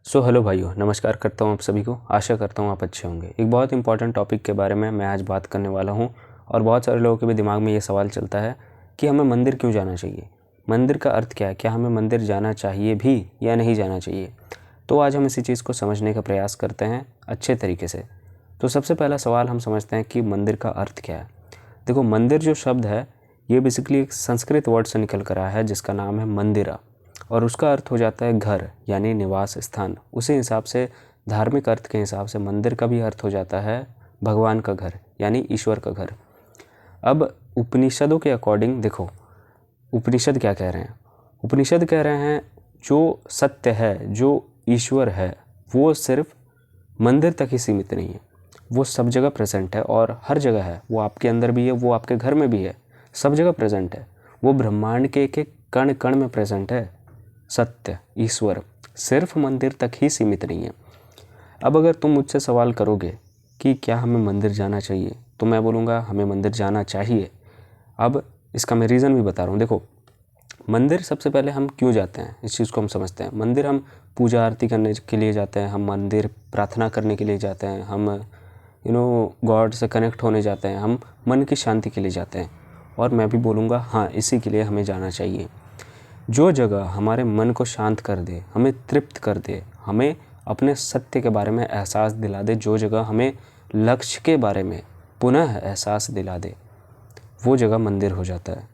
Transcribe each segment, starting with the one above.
Hello भाइयों, नमस्कार करता हूँ आप सभी को। आशा करता हूँ आप अच्छे होंगे। एक बहुत इंपॉर्टेंट टॉपिक के बारे में मैं आज बात करने वाला हूँ और बहुत सारे लोगों के भी दिमाग में ये सवाल चलता है कि हमें मंदिर क्यों जाना चाहिए, मंदिर का अर्थ क्या है, क्या हमें मंदिर जाना चाहिए भी या नहीं जाना चाहिए। तो आज हम इसी चीज़ को समझने का प्रयास करते हैं अच्छे तरीके से। तो सबसे पहला सवाल हम समझते हैं कि मंदिर का अर्थ क्या है। देखो, मंदिर जो शब्द है ये बेसिकली एक संस्कृत वर्ड से निकल कर आया है जिसका नाम है मंदिरा, और उसका अर्थ हो जाता है घर यानी निवास स्थान। उसी हिसाब से धार्मिक अर्थ के हिसाब से मंदिर का भी अर्थ हो जाता है भगवान का घर यानी ईश्वर का घर। अब उपनिषदों के अकॉर्डिंग देखो, उपनिषद क्या कह रहे हैं। उपनिषद कह रहे हैं जो सत्य है, जो ईश्वर है, वो सिर्फ मंदिर तक ही सीमित नहीं है, वो सब जगह प्रेजेंट है और हर जगह है। वो आपके अंदर भी है, वो आपके घर में भी है, सब जगह प्रेजेंट है। वो ब्रह्मांड के एक एक कण कण में प्रेजेंट है। सत्य ईश्वर सिर्फ मंदिर तक ही सीमित नहीं है। अब अगर तुम मुझसे सवाल करोगे कि क्या हमें मंदिर जाना चाहिए, तो मैं बोलूँगा हमें मंदिर जाना चाहिए। अब इसका मैं रीज़न भी बता रहा हूँ। देखो, मंदिर सबसे पहले हम क्यों जाते हैं इस चीज़ को हम समझते हैं। मंदिर हम पूजा आरती करने के लिए जाते हैं, हम मंदिर प्रार्थना करने के लिए जाते हैं, हम गॉड से कनेक्ट होने जाते हैं, हम मन की शांति के लिए जाते हैं। और मैं भी बोलूँगा हाँ, इसी के लिए हमें जाना चाहिए। जो जगह हमारे मन को शांत कर दे, हमें तृप्त कर दे, हमें अपने सत्य के बारे में एहसास दिला दे, जो जगह हमें लक्ष्य के बारे में पुनः एहसास दिला दे, वो जगह मंदिर हो जाता है।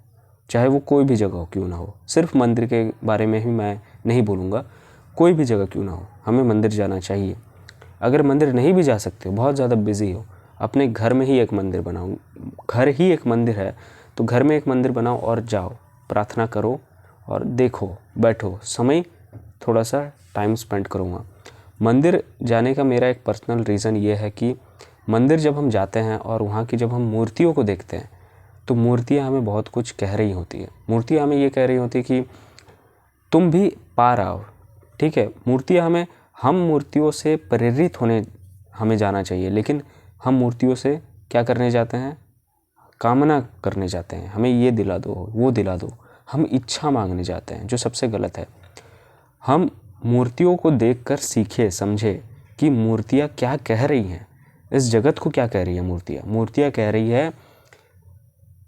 चाहे वो कोई भी जगह हो क्यों ना हो, सिर्फ मंदिर के बारे में ही मैं नहीं बोलूँगा, कोई भी जगह क्यों ना हो, हमें मंदिर जाना चाहिए। अगर मंदिर नहीं भी जा सकते, बहुत ज़्यादा बिजी हो, अपने घर में ही एक मंदिर बनाओ। घर ही एक मंदिर है, तो घर में एक मंदिर बनाओ और जाओ, प्रार्थना करो और देखो, बैठो, समय थोड़ा सा टाइम स्पेंड करूँगा। मंदिर जाने का मेरा एक पर्सनल रीज़न ये है कि मंदिर जब हम जाते हैं और वहाँ की जब हम मूर्तियों को देखते हैं, तो मूर्तियाँ हमें बहुत कुछ कह रही होती है। मूर्तियाँ हमें ये कह रही होती है कि तुम भी पार आओ। ठीक है, मूर्तियाँ हमें, हम मूर्तियों से प्रेरित होने हमें जाना चाहिए, लेकिन हम मूर्तियों से क्या करने जाते हैं, कामना करने जाते हैं, हमें ये दिला दो, वो दिला दो। हम इच्छा मांगने जाते हैं, जो सबसे गलत है। हम मूर्तियों को देखकर सीखे, समझे कि मूर्तियाँ क्या कह रही हैं, इस जगत को क्या कह रही है। मूर्तियाँ कह रही है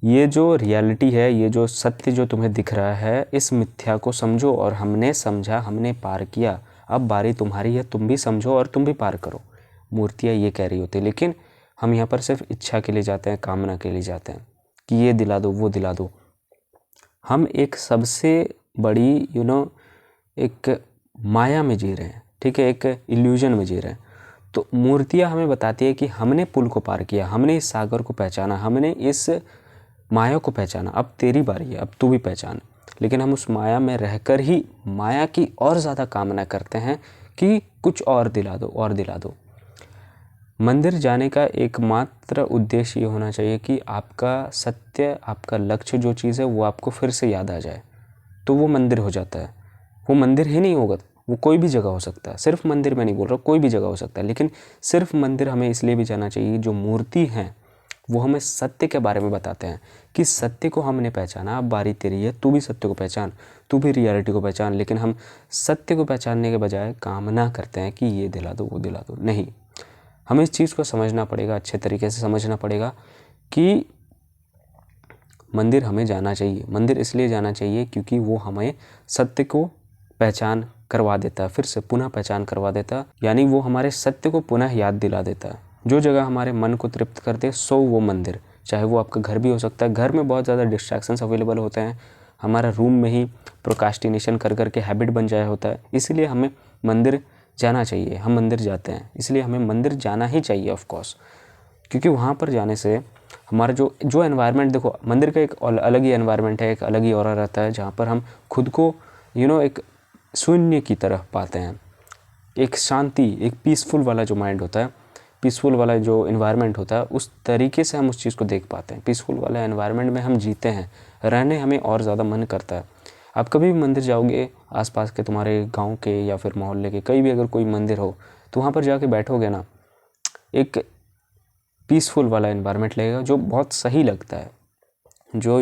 ये जो रियलिटी है, ये जो सत्य जो तुम्हें दिख रहा है, इस मिथ्या को समझो। और हमने समझा, हमने पार किया, अब बारी तुम्हारी है, तुम भी समझो और तुम भी पार करो। मूर्तियाँ ये कह रही होती है, लेकिन हम यहाँ पर सिर्फ इच्छा के लिए जाते हैं, कामना के लिए जाते हैं कि ये दिला दो, वो दिला दो। हम एक सबसे बड़ी एक माया में जी रहे हैं, ठीक है, एक इल्यूजन में जी रहे हैं। तो मूर्तियाँ हमें बताती है कि हमने पुल को पार किया, हमने इस सागर को पहचाना, हमने इस माया को पहचाना, अब तेरी बारी है, अब तू भी पहचान। लेकिन हम उस माया में रहकर ही माया की और ज़्यादा कामना करते हैं कि कुछ और दिला दो, और दिला दो। मंदिर जाने का एकमात्र उद्देश्य ये होना चाहिए कि आपका सत्य, आपका लक्ष्य जो चीज़ है वो आपको फिर से याद आ जाए, तो वो मंदिर हो जाता है। वो मंदिर ही नहीं होगा, वो कोई भी जगह हो सकता है, सिर्फ मंदिर में नहीं बोल रहा, कोई भी जगह हो सकता है। लेकिन सिर्फ मंदिर हमें इसलिए भी जाना चाहिए, जो मूर्ति हैं वो हमें सत्य के बारे में बताते हैं कि सत्य को हमने पहचाना, अब बारी तेरी है, तू भी सत्य को पहचान, तू भी रियलिटी को पहचान। लेकिन हम सत्य को पहचानने के बजाय कामना करते हैं कि ये दिला दो, वो दिला दो। नहीं, हमें इस चीज़ को समझना पड़ेगा, अच्छे तरीके से समझना पड़ेगा कि मंदिर हमें जाना चाहिए। मंदिर इसलिए जाना चाहिए क्योंकि वो हमें सत्य को पहचान करवा देता है, फिर से पुनः पहचान करवा देता है, यानी वो हमारे सत्य को पुनः याद दिला देता है। जो जगह हमारे मन को तृप्त कर दे, सो वो मंदिर, चाहे वो आपका घर भी हो सकता है। घर में बहुत ज़्यादा डिस्ट्रैक्शंस अवेलेबल होते हैं, हमारा रूम में ही प्रोकास्टिनेशन कर करके हैबिट बन जाया होता है, इसलिए हमें मंदिर जाना चाहिए। हम मंदिर जाते हैं, इसलिए हमें मंदिर जाना ही चाहिए ऑफ कोर्स, क्योंकि वहाँ पर जाने से हमारा जो एनवायरनमेंट, देखो मंदिर का एक अलग ही एनवायरनमेंट है, एक अलग ही ऑरा रहता है, जहाँ पर हम खुद को एक शून्य की तरह पाते हैं। एक शांति, एक पीसफुल वाला जो माइंड होता है, पीसफुल वाला जो एनवायरनमेंट होता है, उस तरीके से हम उस चीज़ को देख पाते हैं। पीसफुल वाला एनवायरनमेंट में हम जीते हैं, रहने हमें और ज़्यादा मन करता है। आप कभी भी मंदिर जाओगे, आसपास के तुम्हारे गांव के या फिर मोहल्ले के कहीं भी अगर कोई मंदिर हो, तो वहाँ पर जाके बैठोगे ना, एक पीसफुल वाला एनवायरनमेंट लगेगा जो बहुत सही लगता है, जो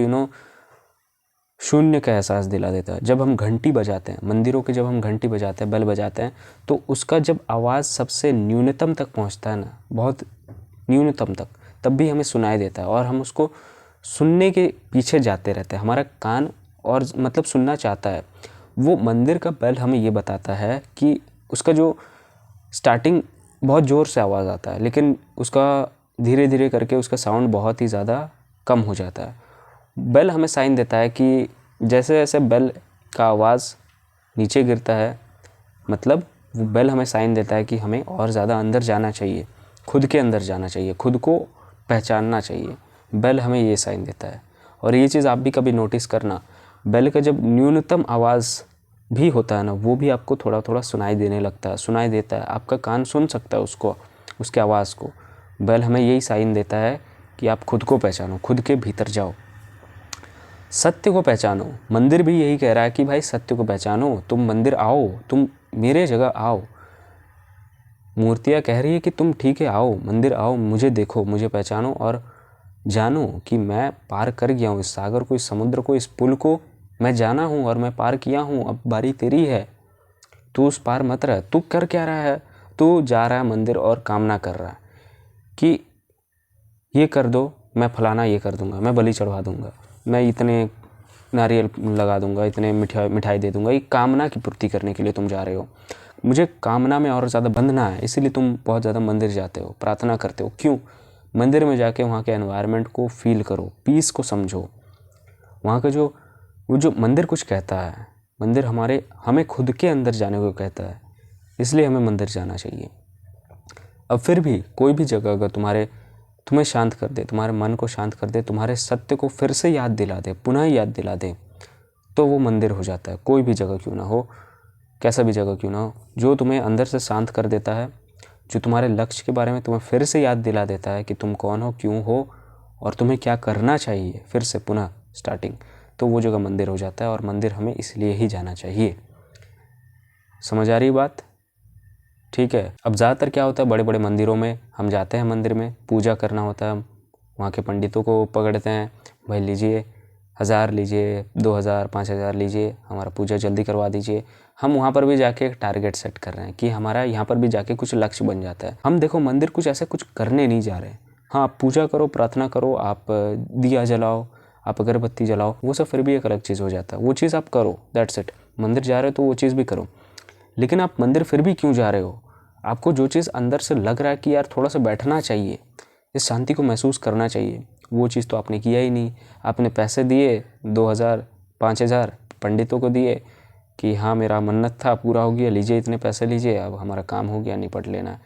शून्य का एहसास दिला देता है। जब हम घंटी बजाते हैं मंदिरों के, जब हम घंटी बजाते हैं, बेल बजाते हैं, तो उसका जब आवाज़ सबसे न्यूनतम तक पहुंचता है ना, बहुत न्यूनतम तक, तब भी हमें सुनाई देता है और हम उसको सुनने के पीछे जाते रहते हैं। हमारा कान और मतलब सुनना चाहता है। वो मंदिर का बेल हमें ये बताता है कि उसका जो स्टार्टिंग बहुत ज़ोर से आवाज़ आता है, लेकिन उसका धीरे धीरे करके उसका साउंड बहुत ही ज़्यादा कम हो जाता है। बेल हमें साइन देता है कि जैसे जैसे बेल का आवाज़ नीचे गिरता है, मतलब वो बेल हमें साइन देता है कि हमें और ज़्यादा अंदर जाना चाहिए, खुद के अंदर जाना चाहिए, खुद को पहचानना चाहिए। बेल हमें ये साइन देता है। और ये चीज़ आप भी कभी नोटिस करना, बेल का जब न्यूनतम आवाज़ भी होता है ना, वो भी आपको थोड़ा थोड़ा सुनाई देने लगता है, सुनाई देता है, आपका कान सुन सकता है उसको, उसके आवाज़ को। बेल हमें यही साइन देता है कि आप खुद को पहचानो, खुद के भीतर जाओ, सत्य को पहचानो। मंदिर भी यही कह रहा है कि भाई सत्य को पहचानो, तुम मंदिर आओ, तुम मेरे जगह आओ। मूर्तियाँ कह रही है कि तुम ठीक है, आओ मंदिर आओ, मुझे देखो, मुझे पहचानो और जानो कि मैं पार कर गया हूँ इस सागर को, इस समुद्र को, इस पुल को मैं जाना हूँ और मैं पार किया हूँ। अब बारी तेरी है, तू उस पार मत रह। तू कर क्या रहा है? तू जा रहा है मंदिर और कामना कर रहा है कि ये कर दो, मैं फलाना ये कर दूंगा, मैं बलि चढ़वा दूंगा, मैं इतने नारियल लगा दूंगा, इतने मिठाई दे दूंगा। ये कामना की पूर्ति करने के लिए तुम जा रहे हो। मुझे कामना में और ज़्यादा बंधना है, इसीलिए तुम बहुत ज़्यादा मंदिर जाते हो, प्रार्थना करते हो। क्यों? मंदिर में जाके वहाँ के एनवायरनमेंट को फील करो, पीस को समझो। वहाँ का वो जो मंदिर कुछ कहता है, मंदिर हमें खुद के अंदर जाने को कहता है, इसलिए हमें मंदिर जाना चाहिए। अब फिर भी कोई भी जगह अगर तुम्हें शांत कर दे, तुम्हारे मन को शांत कर दे, तुम्हारे सत्य को फिर से याद दिला दे, पुनः याद दिला दे, तो वो मंदिर हो जाता है। कोई भी जगह क्यों ना हो, कैसा भी जगह क्यों ना हो, जो तुम्हें अंदर से शांत कर देता है, जो तुम्हारे लक्ष्य के बारे में तुम्हें फिर से याद दिला देता है कि तुम कौन हो, क्यों हो और तुम्हें क्या करना चाहिए, फिर से पुनः स्टार्टिंग, तो वो जगह मंदिर हो जाता है। और मंदिर हमें इसलिए ही जाना चाहिए। समझ आ रही बात? ठीक है। अब ज़्यादातर क्या होता है, बड़े बड़े मंदिरों में हम जाते हैं, मंदिर में पूजा करना होता है, वहाँ के पंडितों को पकड़ते हैं, भाई लीजिए 1000 लीजिए, 2000, 5000 लीजिए, हमारा पूजा जल्दी करवा दीजिए। हम वहाँ पर भी जाके एक टारगेट सेट कर रहे हैं कि हमारा यहाँ पर भी जाके कुछ लक्ष्य बन जाता है। हम देखो मंदिर कुछ ऐसे कुछ करने नहीं जा रहे हैं। हाँ, आप पूजा करो, प्रार्थना करो, आप दिया जलाओ, आप अगरबत्ती जलाओ, वो सब फिर भी एक अलग चीज़ हो जाता है। वो चीज़ आप करो, दैट्स इट। मंदिर जा रहे हो तो वो चीज़ भी करो। लेकिन आप मंदिर फिर भी क्यों जा रहे हो? आपको जो चीज़ अंदर से लग रहा है कि यार थोड़ा सा बैठना चाहिए, इस शांति को महसूस करना चाहिए, वो चीज़ तो आपने किया ही नहीं। आपने पैसे दिए 2000, 5000 पंडितों को दिए कि हाँ मेरा मन्नत था, पूरा हो गया, लीजिए इतने पैसे लीजिए, अब हमारा काम हो गया, निपट लेना।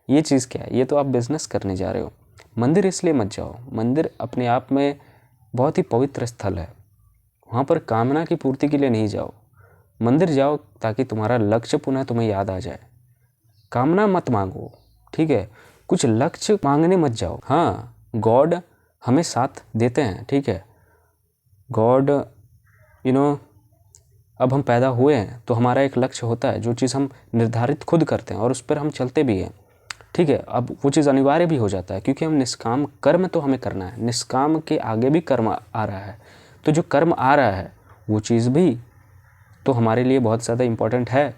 ये चीज़ क्या है? ये तो आप बिजनेस करने जा रहे हो। मंदिर इसलिए मत जाओ। मंदिर अपने आप में बहुत ही पवित्र स्थल है। वहाँ पर कामना की पूर्ति के लिए नहीं जाओ। मंदिर जाओ ताकि तुम्हारा लक्ष्य पुनः तुम्हें याद आ जाए। कामना मत मांगो, ठीक है? कुछ लक्ष्य मांगने मत जाओ। हाँ, गॉड हमें साथ देते हैं, ठीक है? गॉड अब हम पैदा हुए हैं तो हमारा एक लक्ष्य होता है, जो चीज़ हम निर्धारित खुद करते हैं और उस पर हम चलते भी हैं, ठीक है? अब वो चीज़ अनिवार्य भी हो जाता है क्योंकि हम निष्काम कर्म तो हमें करना है। निष्काम के आगे भी कर्म आ रहा है, तो जो कर्म आ रहा है वो चीज़ भी तो हमारे लिए बहुत ज़्यादा इम्पोर्टेंट है,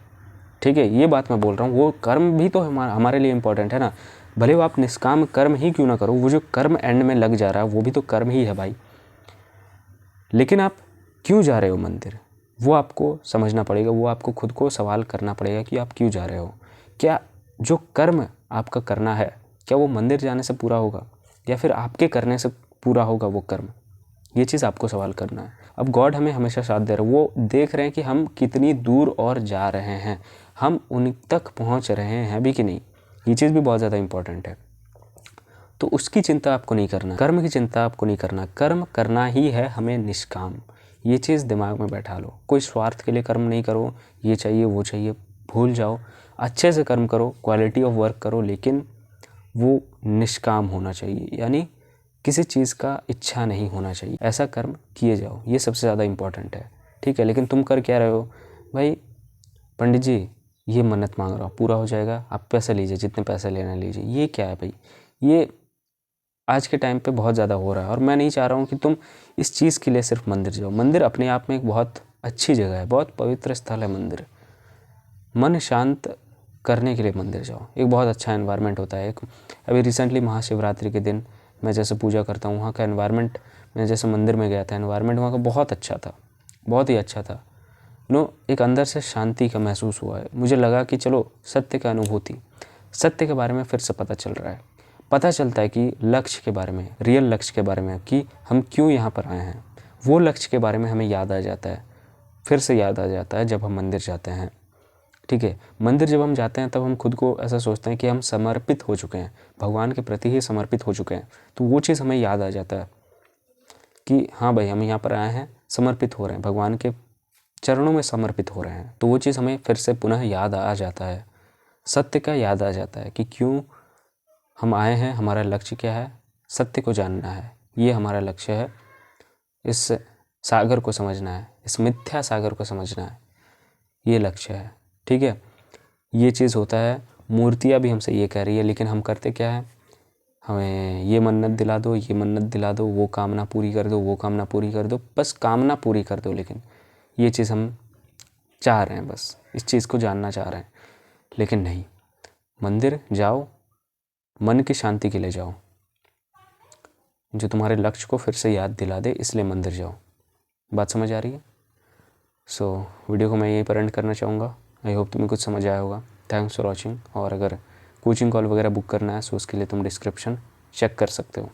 ठीक है? ये बात मैं बोल रहा हूँ, वो कर्म भी तो हमारे लिए इम्पोर्टेंट है ना। भले वो आप निष्काम कर्म ही क्यों ना करो, वो जो कर्म एंड में लग जा रहा है वो भी तो कर्म ही है भाई। लेकिन आप क्यों जा रहे हो मंदिर, वो आपको समझना पड़ेगा। वो आपको खुद को सवाल करना पड़ेगा कि आप क्यों जा रहे हो। क्या जो कर्म आपका करना है, क्या वो मंदिर जाने से पूरा होगा या फिर आपके करने से पूरा होगा वो कर्म? ये चीज़ आपको सवाल करना है। अब गॉड हमें हमेशा साथ दे रहे हैं, वो देख रहे हैं कि हम कितनी दूर और जा रहे हैं, हम उन तक पहुंच रहे हैं भी कि नहीं। ये चीज़ भी बहुत ज़्यादा इंपॉर्टेंट है। तो उसकी चिंता आपको नहीं करना, कर्म की चिंता आपको नहीं करना। कर्म करना ही है हमें निष्काम। ये चीज़ दिमाग में बैठा लो। कोई स्वार्थ के लिए कर्म नहीं करो, ये चाहिए वो चाहिए, भूल जाओ। अच्छे से कर्म करो, क्वालिटी ऑफ वर्क करो, लेकिन वो निष्काम होना चाहिए, यानी किसी चीज़ का इच्छा नहीं होना चाहिए। ऐसा कर्म किए जाओ, ये सबसे ज़्यादा इम्पोर्टेंट है, ठीक है? लेकिन तुम कर क्या रहे हो भाई? पंडित जी ये मन्नत मांग रहा हूँ, पूरा हो जाएगा, आप पैसे लीजिए, जितने पैसे लेना लीजिए। ये क्या है भाई? ये आज के टाइम पे बहुत ज़्यादा हो रहा है। और मैं नहीं चाह रहा हूँ कि तुम इस चीज़ के लिए सिर्फ मंदिर जाओ। मंदिर अपने आप में एक बहुत अच्छी जगह है, बहुत पवित्र स्थल है मंदिर। मन शांत करने के लिए मंदिर जाओ, एक बहुत अच्छा एनवायरनमेंट होता है। एक अभी रिसेंटली महाशिवरात्रि के दिन मैं जैसे पूजा करता हूँ, वहाँ का एनवायरनमेंट, मैं जैसे मंदिर में गया था, एनवायरनमेंट वहाँ का बहुत अच्छा था, बहुत ही अच्छा था। एक अंदर से शांति का महसूस हुआ है। मुझे लगा कि चलो सत्य का अनुभूति, सत्य के बारे में फिर से पता चल रहा है। पता चलता है कि लक्ष्य के बारे में, रियल लक्ष्य के बारे में, कि हम क्यों यहाँ पर आए हैं, वो लक्ष्य के बारे में हमें याद आ जाता है, फिर से याद आ जाता है जब हम मंदिर जाते हैं। ठीक है, मंदिर जब हम जाते हैं तब हम खुद को ऐसा सोचते हैं कि हम समर्पित हो चुके हैं, भगवान के प्रति ही समर्पित हो चुके हैं। तो वो चीज़ हमें याद आ जाता है कि हाँ भाई, हम यहाँ पर आए हैं, समर्पित हो रहे हैं, भगवान के चरणों में समर्पित हो रहे हैं। तो वो चीज़ हमें फिर से पुनः याद आ जाता है, सत्य का याद आ जाता है कि क्यों हम आए हैं, हमारा लक्ष्य क्या है, सत्य को जानना है, ये हमारा लक्ष्य है। इस सागर को समझना है, इस मिथ्या सागर को समझना है, ये लक्ष्य है। ठीक है, ये चीज़ होता है। मूर्तियाँ भी हमसे ये कह रही है, लेकिन हम करते क्या है, हमें ये मन्नत दिला दो, ये मन्नत दिला दो, वो कामना पूरी कर दो, वो कामना पूरी कर दो, बस कामना पूरी कर दो। लेकिन ये चीज़ हम चाह रहे हैं, बस इस चीज़ को जानना चाह रहे हैं, लेकिन नहीं। मंदिर जाओ, मन की शांति के लिए जाओ, जो तुम्हारे लक्ष्य को फिर से याद दिला दे, इसलिए मंदिर जाओ। बात समझ आ रही है? वीडियो को मैं यहीं पर एंड करना चाहूँगा। आई होप तुम्हें कुछ समझ आया होगा। Thanks for watching. और अगर कोचिंग कॉल वगैरह बुक करना है तो उसके लिए तुम डिस्क्रिप्शन चेक कर सकते हो।